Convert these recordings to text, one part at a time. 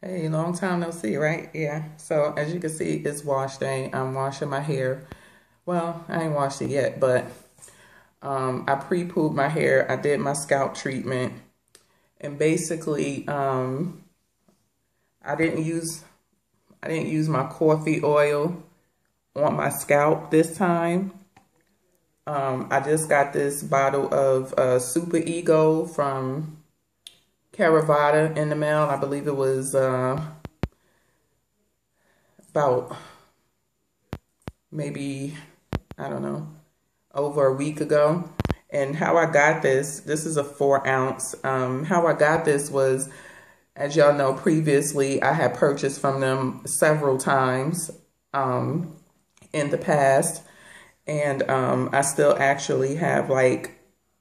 Hey, long time no see, right? Yeah. So as you can see, it's wash day. I'm washing my hair. Well, I ain't washed it yet, but I pre-pooed my hair. I did my scalp treatment, and basically, I didn't use I didn't use my coffee oil on my scalp this time. I just got this bottle of Super Ego from Caravata in the mail. I believe it was about maybe, I don't know, over a week ago. And how I got this is a 4 ounce. How I got this was, as y'all know, previously I had purchased from them several times in the past. And I still actually have like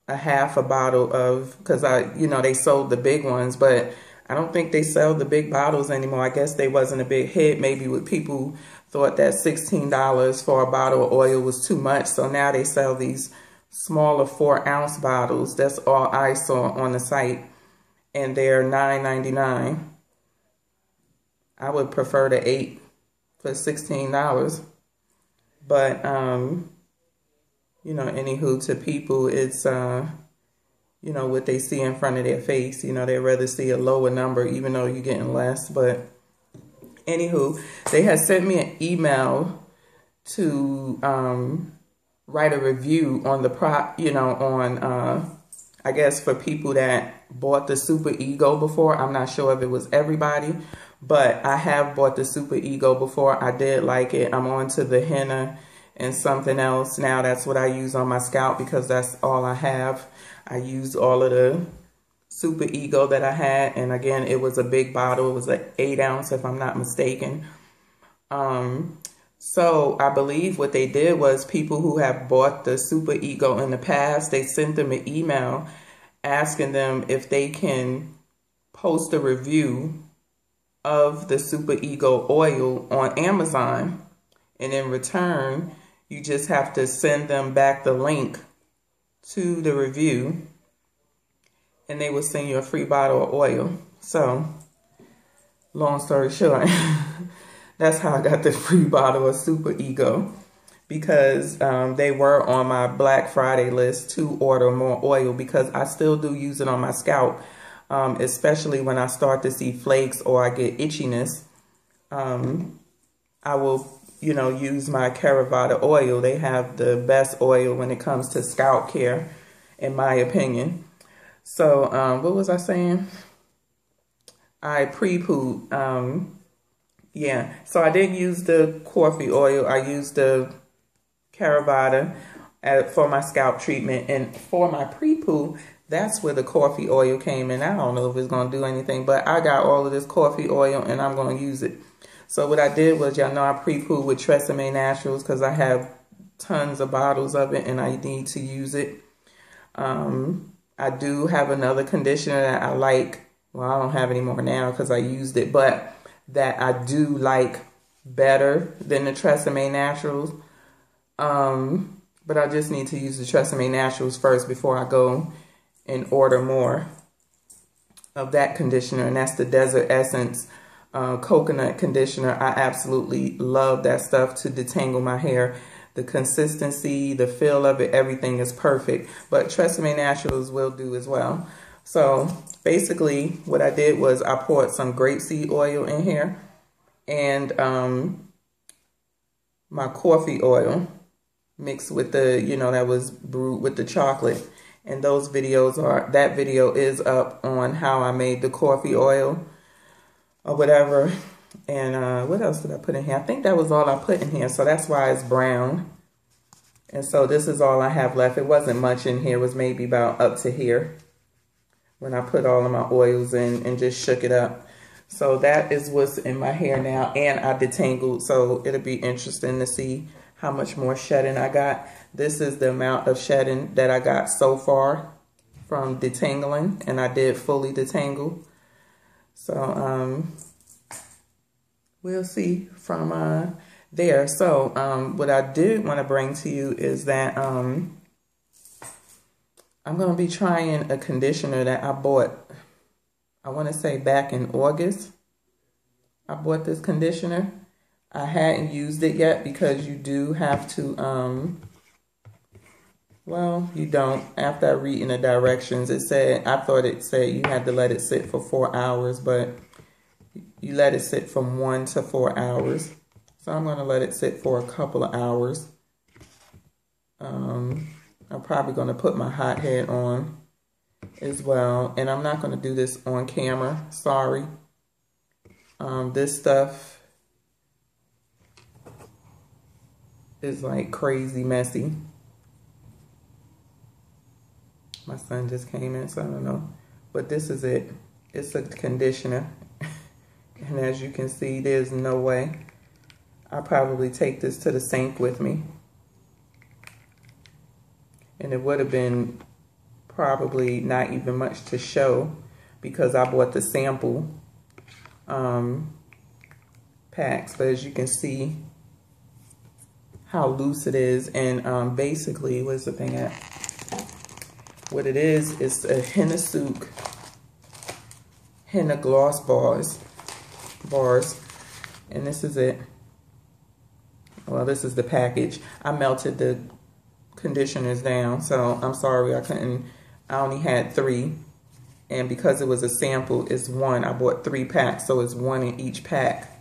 a half a bottle of, because they sold the big ones, but I don't think they sell the big bottles anymore. I guess they wasn't a big hit. Maybe with people thought that $16 for a bottle of oil was too much. So now they sell these smaller 4 ounce bottles. That's all I saw on the site. And they're $9.99. I would prefer the 8 for $16. But, anywho, to people, it's, what they see in front of their face. They'd rather see a lower number, even though you're getting less. But anywho, they had sent me an email to write a review on the I guess for people that bought the Super Ego before. I'm not sure if it was everybody, but I have bought the Super Ego before. I did like it. I'm on to the henna and something else now. That's what I use on my scalp because that's all I have. I used all of the Super Ego that I had, and again, it was a big bottle. It was like 8 ounce, if I'm not mistaken. So I believe what they did was people who have bought the Super Ego in the past, they sent them an email asking them if they can post a review of the Super Ego oil on Amazon. And in return, you just have to send them back the link to the review, and they will send you a free bottle of oil. So, long story short, that's how I got the free bottle of Super Ego, because they were on my Black Friday list to order more oil, because I still do use it on my scalp, especially when I start to see flakes or I get itchiness. I will, use my Caravata oil. They have the best oil when it comes to scalp care, in my opinion. So, what was I saying? I pre-pooed. Yeah, so I didn't use the coffee oil. I used the Caravata for my scalp treatment. And for my pre-poo, that's where the coffee oil came in. I don't know if it's going to do anything, but I got all of this coffee oil and I'm going to use it. So what I did was, y'all know I pre-pooed with Tresemme Naturals because I have tons of bottles of it and I need to use it. I do have another conditioner that I like. Well, I don't have any more now because I used it, but that I do like better than the Tresemme Naturals. But I just need to use the Tresemme Naturals first before I go and order more of that conditioner, and that's the Desert Essence coconut conditioner. I absolutely love that stuff to detangle my hair. The consistency, the feel of it, everything is perfect. But Tresemme Naturals will do as well. So basically what I did was I poured some grapeseed oil in here and my coffee oil mixed with the, that was brewed with the chocolate. And those videos that video is up on how I made the coffee oil or whatever. And what else did I put in here? I think that was all I put in here. So that's why it's brown. And so this is all I have left. It wasn't much in here. It was maybe about up to here when I put all of my oils in and just shook it up. So that is what's in my hair now. And I detangled. So it'll be interesting to see how much more shedding I got. This is the amount of shedding that I got so far from detangling. And I did fully detangle. So we'll see from there. So what I did want to bring to you is that I'm going to be trying a conditioner that I bought, I want to say back in August. I bought this conditioner. I hadn't used it yet because you do have to, well, you don't. After I reading the directions, it said, I thought it said you had to let it sit for 4 hours, but you let it sit from 1 to 4 hours. So I'm going to let it sit for a couple of hours. I'm probably going to put my hot head on as well. And I'm not going to do this on camera. Sorry. This stuff is like crazy messy. My son just came in, so I don't know. But this is it. It's a conditioner. And as you can see, there's no way. I'll probably take this to the sink with me. And it would have been probably not even much to show because I bought the sample packs. But as you can see how loose it is. And basically, where's the thing at? What it is a henna souk, henna gloss bars. And this is it. Well, this is the package. I melted the conditioners down, so I'm sorry I only had 3. And because it was a sample, it's 1. I bought 3 packs, so it's 1 in each pack.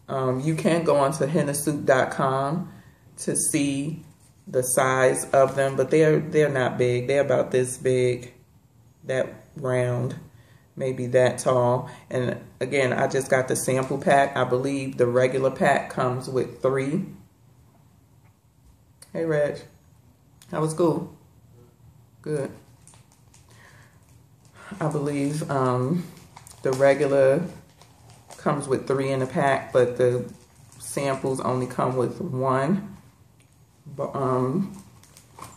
You can go onto hennasouk.com to see the size of them, but they're not big. They're about this big, that round, maybe that tall. And again, I just got the sample pack. I believe the regular pack comes with 3. Hey, Reg. How was school? Good. I believe the regular comes with 3 in a pack, but the samples only come with 1. But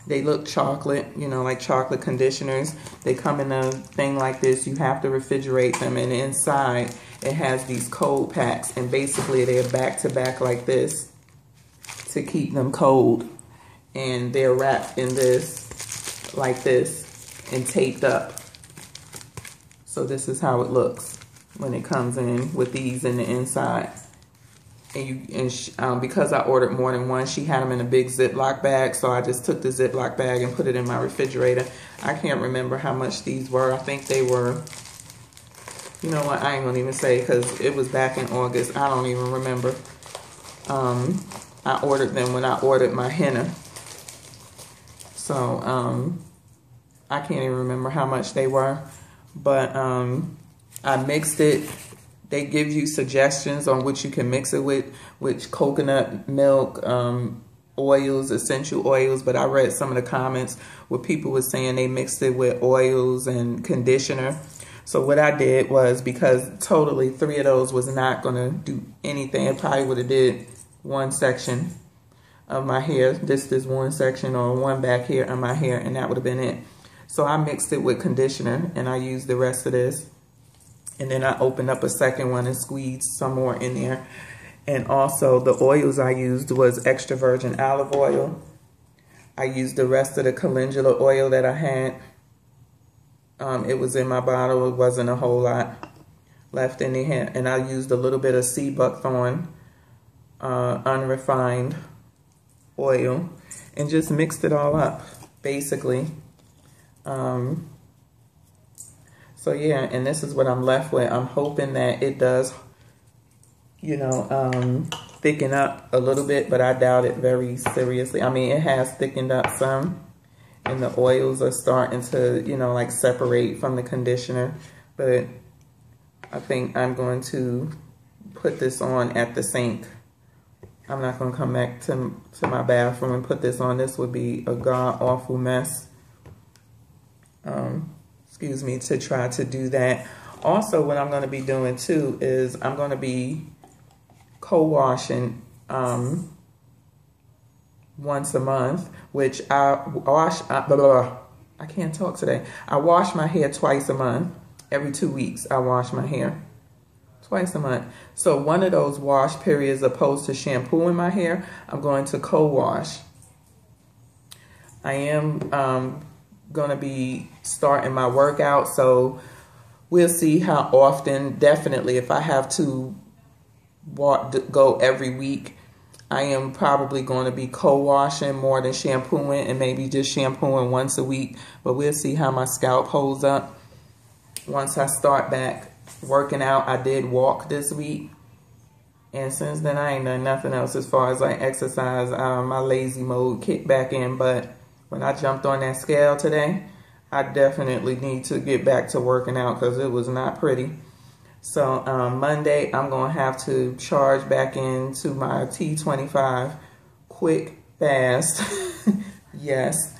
they look chocolate, you know, like chocolate conditioners. They come in a thing like this. You have to refrigerate them, and inside it has these cold packs, and basically they're back to back like this to keep them cold. And they're wrapped in this, like this, and taped up. So this is how it looks when it comes in with these in the inside. And because I ordered more than one, she had them in a big Ziploc bag. So I just took the Ziploc bag and put it in my refrigerator. I can't remember how much these were. I think they were, you know what, I ain't gonna even say because it was back in August. I don't even remember. I ordered them when I ordered my henna. So I can't even remember how much they were. But I mixed it. They give you suggestions on which you can mix it with, which coconut milk, oils, essential oils. But I read some of the comments where people were saying they mixed it with oils and conditioner. So what I did was, because totally 3 of those was not going to do anything. It probably would have did one section of my hair. This is one section, or one back here on my hair, and that would have been it. So I mixed it with conditioner, and I used the rest of this. And then I opened up a second one and squeezed some more in there. And also the oils I used was extra virgin olive oil. I used the rest of the calendula oil that I had. It was in my bottle. It wasn't a whole lot left in there. And I used a little bit of sea buckthorn unrefined oil and just mixed it all up, basically. So yeah, and this is what I'm left with. I'm hoping that it does, you know, thicken up a little bit, but I doubt it very seriously. I mean, it has thickened up some, and the oils are starting to, you know, like separate from the conditioner. But I think I'm going to put this on at the sink. I'm not going to come back to my bathroom and put this on. This would be a god-awful mess. Excuse me, to try to do that. Also, what I'm going to be doing too is I'm going to be co-washing once a month, which I wash. I can't talk today. I wash my hair twice a month. Every 2 weeks, I wash my hair twice a month. So one of those wash periods, opposed to shampooing my hair, I'm going to co-wash. I am going to be starting my workout, so we'll see how often. Definitely, if I have to go every week, I am probably going to be co-washing more than shampooing, and maybe just shampooing once a week. But we'll see how my scalp holds up once I start back working out. I did walk this week, and since then I ain't done nothing else as far as like exercise. My lazy mode kicked back in, but when I jumped on that scale today, I definitely need to get back to working out because it was not pretty. So Monday, I'm going to have to charge back into my T25 quick, fast. Yes.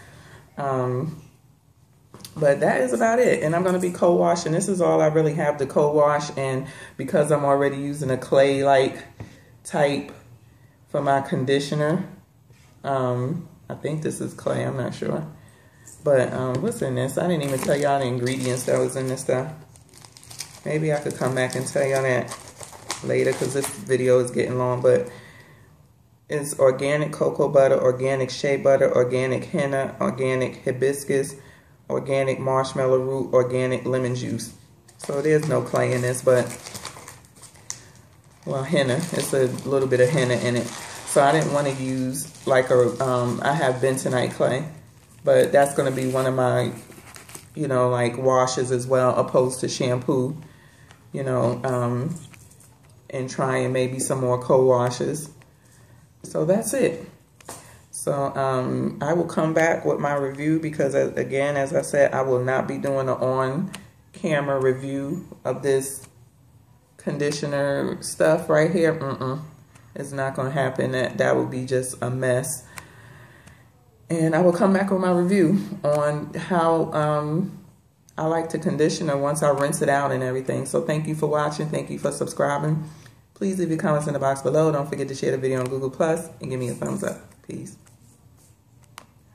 But that is about it. And I'm going to be co-washing. This is all I really have to co-wash. And because I'm already using a clay-like type for my conditioner, I think this is clay. I'm not sure. But what's in this? I didn't even tell y'all the ingredients that was in this stuff. Maybe I could come back and tell y'all that later because this video is getting long. But it's organic cocoa butter, organic shea butter, organic henna, organic hibiscus, organic marshmallow root, organic lemon juice. So there's no clay in this, but, well, henna. It's a little bit of henna in it. So I didn't want to use like I have bentonite clay. But that's going to be one of my, you know, like washes as well, opposed to shampoo, you know, and trying maybe some more co-washes. So that's it. So I will come back with my review because, again, as I said, I will not be doing an on-camera review of this conditioner stuff right here. It's not going to happen. That would be just a mess. And I will come back with my review on how I like to conditioner once I rinse it out and everything. So thank you for watching. Thank you for subscribing. Please leave your comments in the box below. Don't forget to share the video on Google Plus and give me a thumbs up. Peace.